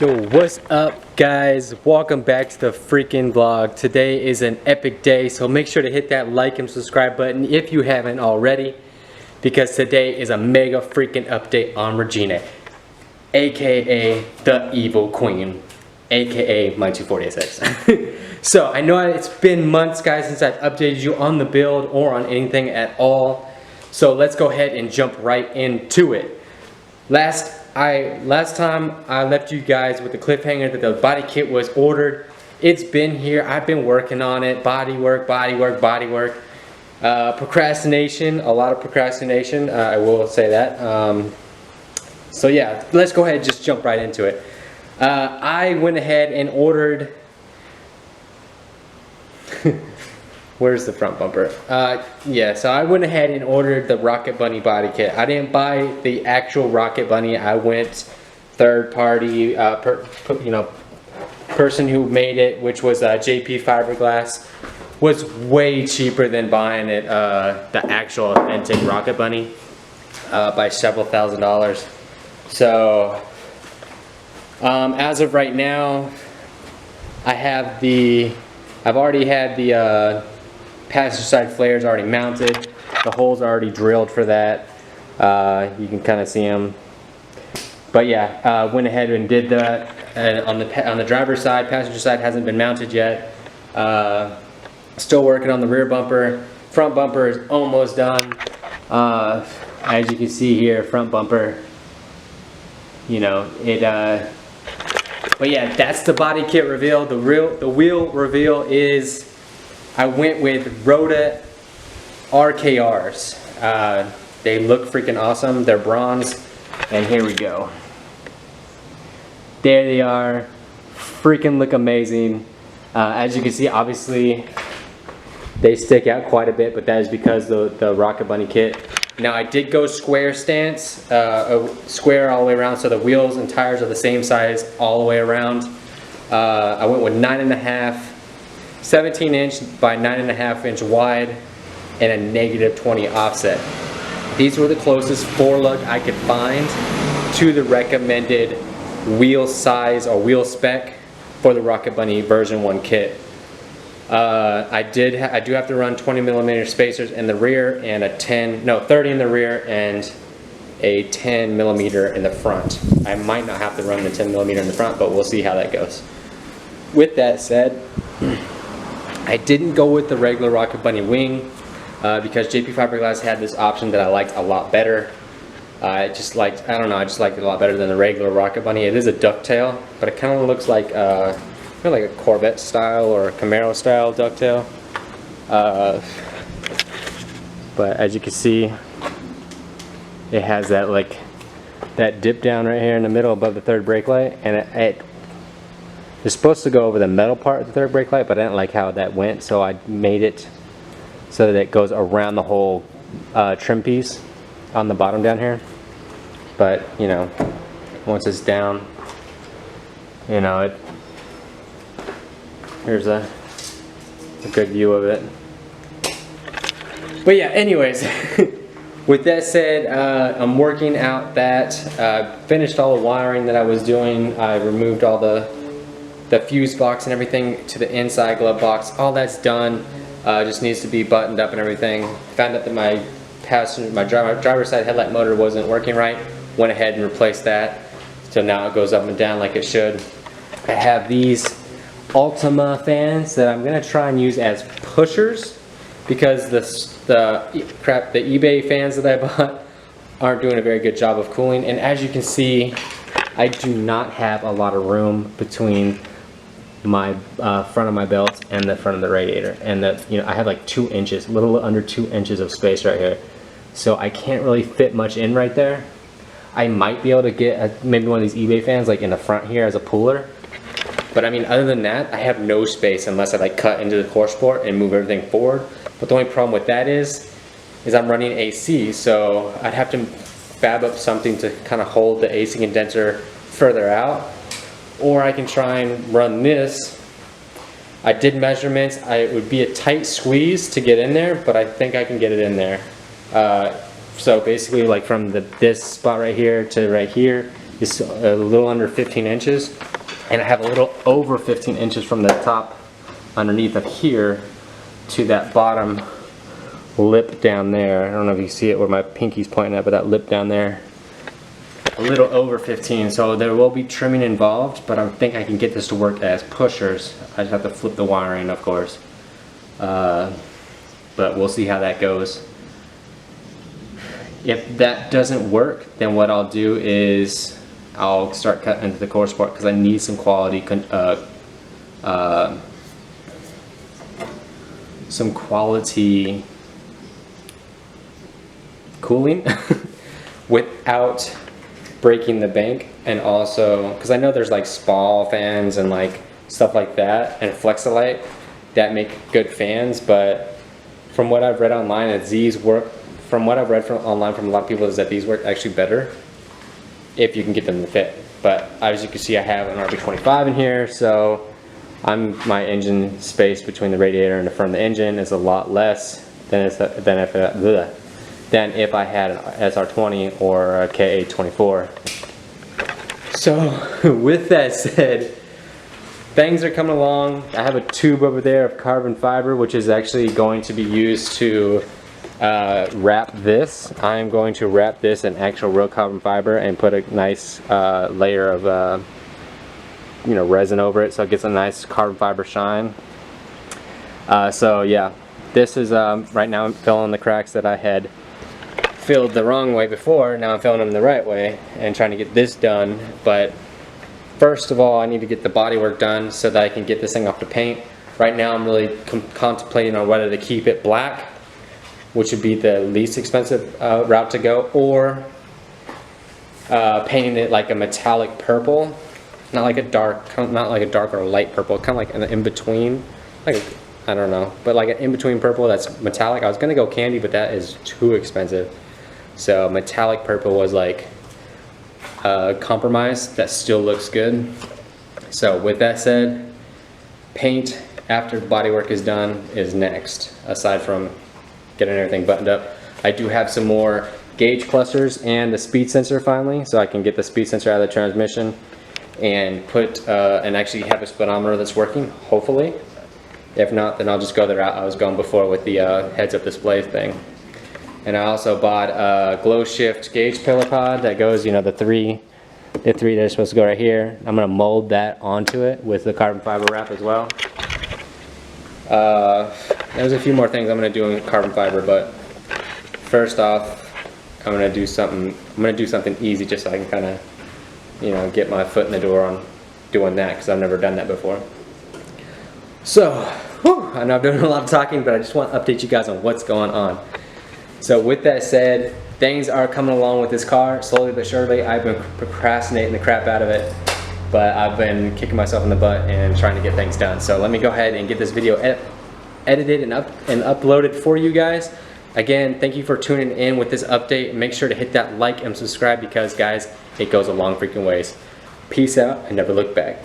Yo, what's up guys? Welcome back to the freaking vlog. Today is an epic day, so make sure to hit that like and subscribe button if you haven't already, because today is a mega freaking update on Regina, aka the Evil Queen, aka my 240SX. So I know it's been months guys since I've updated you on the build or on anything at all, so let's go ahead and jump right into it. Last time I left you guys with the cliffhanger that the body kit was ordered. It's been here. I've been working on it. Body work. Procrastination, a lot of procrastination, I will say that. So yeah, let's go ahead and just jump right into it. I went ahead and ordered where's the front bumper? Yeah, so I went ahead and ordered the Rocket Bunny body kit. I didn't buy the actual Rocket Bunny. I went third party, person who made it, which was JP Fiberglass. Was way cheaper than buying it, the actual authentic Rocket Bunny, by several $1,000s. So, as of right now, I've already had the passenger side flares already mounted. The holes are already drilled for that. You can kind of see them. But yeah, went ahead and did that. And on the driver's side, passenger side hasn't been mounted yet. Still working on the rear bumper. Front bumper is almost done. As you can see here, front bumper. You know it. But yeah, that's the body kit reveal. The wheel reveal is I went with Roda RKRs. They look freaking awesome. They're bronze, and here we go. There they are. Freaking look amazing. As you can see, obviously they stick out quite a bit, but that is because the Rocket Bunny kit. Now I did go square stance, square all the way around, so the wheels and tires are the same size all the way around. I went with 9.5, 17-inch by 9.5-inch wide, and a -20 offset. These were the closest forelug I could find to the recommended wheel size or wheel spec for the Rocket Bunny version 1 kit. I do have to run 20mm spacers in the rear and 30 in the rear and a 10mm in the front. I might not have to run the 10mm in the front, but we'll see how that goes. With that said, I didn't go with the regular Rocket Bunny wing because JP Fiberglass had this option that I liked a lot better. I just liked it a lot better than the regular Rocket Bunny. It is a ducktail, but it kind of looks like like a Corvette style or a Camaro style ducktail. But as you can see, it has that dip down right here in the middle above the third brake light, and it's supposed to go over the metal part of the third brake light, but I didn't like how that went, so I made it so that it goes around the whole trim piece on the bottom down here. But you know, once it's down, you know, here's a good view of it. But yeah, anyways, with that said, I'm working out that. Finished all the wiring that I was doing. I removed all the fuse box and everything to the inside glove box. All that's done. Just needs to be buttoned up and everything. Found out that my driver's side headlight motor wasn't working right. Went ahead and replaced that. So now it goes up and down like it should. I have these Ultima fans that I'm gonna try and use as pushers because the eBay fans that I bought aren't doing a very good job of cooling. And as you can see, I do not have a lot of room between my front of my belt and the front of the radiator, and I have like 2 inches, a little under 2 inches of space right here, so I can't really fit much in right there. I might be able to get maybe one of these eBay fans like in the front here as a puller. But I mean, other than that, I have no space unless I cut into the core support and move everything forward. But the only problem with that is I'm running AC, so I'd have to fab up something to kind of hold the AC condenser further out. Or I can try and run this. I did measurements. It would be a tight squeeze to get in there, but I think I can get it in there. So basically, like from this spot right here to right here, is a little under 15 inches, and I have a little over 15 inches from the top underneath of here to that bottom lip down there. I don't know if you see it where my pinky's pointing at, but that lip down there, a little over 15. So there will be trimming involved, but I think I can get this to work as pushers. I just have to flip the wiring, of course. But we'll see how that goes. If that doesn't work, then what I'll do is I'll start cutting into the core support because I need some quality cooling without breaking the bank, and also because I know there's like Spall fans and like stuff like that and Flexolite that make good fans, but from what I've read online, these work. From what I've read online from a lot of people is that these work actually better if you can get them to fit. But as you can see, I have an RB25 in here, so my engine space between the radiator and the front of the engine is a lot less than if I had an SR20 or a KA24. So with that said, things are coming along. I have a tube over there of carbon fiber, which is actually going to be used to wrap this. I'm going to wrap this in actual real carbon fiber and put a nice layer of resin over it so it gets a nice carbon fiber shine. So yeah, this is right now I'm filling the cracks that I had filled the wrong way before. Now I'm filling them the right way and trying to get this done. But first of all, I need to get the bodywork done so that I can get this thing off the paint. Right now I'm really contemplating on whether to keep it black, which would be the least expensive route to go, or painting it like a metallic purple, not like a dark or light purple, kind of like an in-between, like I don't know, but like an in-between purple that's metallic. I was gonna go candy, but that is too expensive. So metallic purple was like a compromise that still looks good. So with that said, paint after the bodywork is done is next, aside from getting everything buttoned up. I do have some more gauge clusters and the speed sensor finally, so I can get the speed sensor out of the transmission and put and actually have a speedometer that's working, hopefully. If not, then I'll just go the route I was going before with the heads-up display thing. And I also bought a glow shift gauge pillar pod that goes, the three that are supposed to go right here. I'm gonna mold that onto it with the carbon fiber wrap as well. There's a few more things I'm gonna do in carbon fiber, but first off, I'm gonna do something easy just so I can kind of, get my foot in the door on doing that, because I've never done that before. So, I know I'm doing a lot of talking, but I just want to update you guys on what's going on. So with that said, things are coming along with this car slowly but surely. I've been procrastinating the crap out of it, but I've been kicking myself in the butt and trying to get things done. So let me go ahead and get this video edited and uploaded for you guys. Again, thank you for tuning in with this update. Make sure to hit that like and subscribe because, guys, it goes a long freaking ways. Peace out and never look back.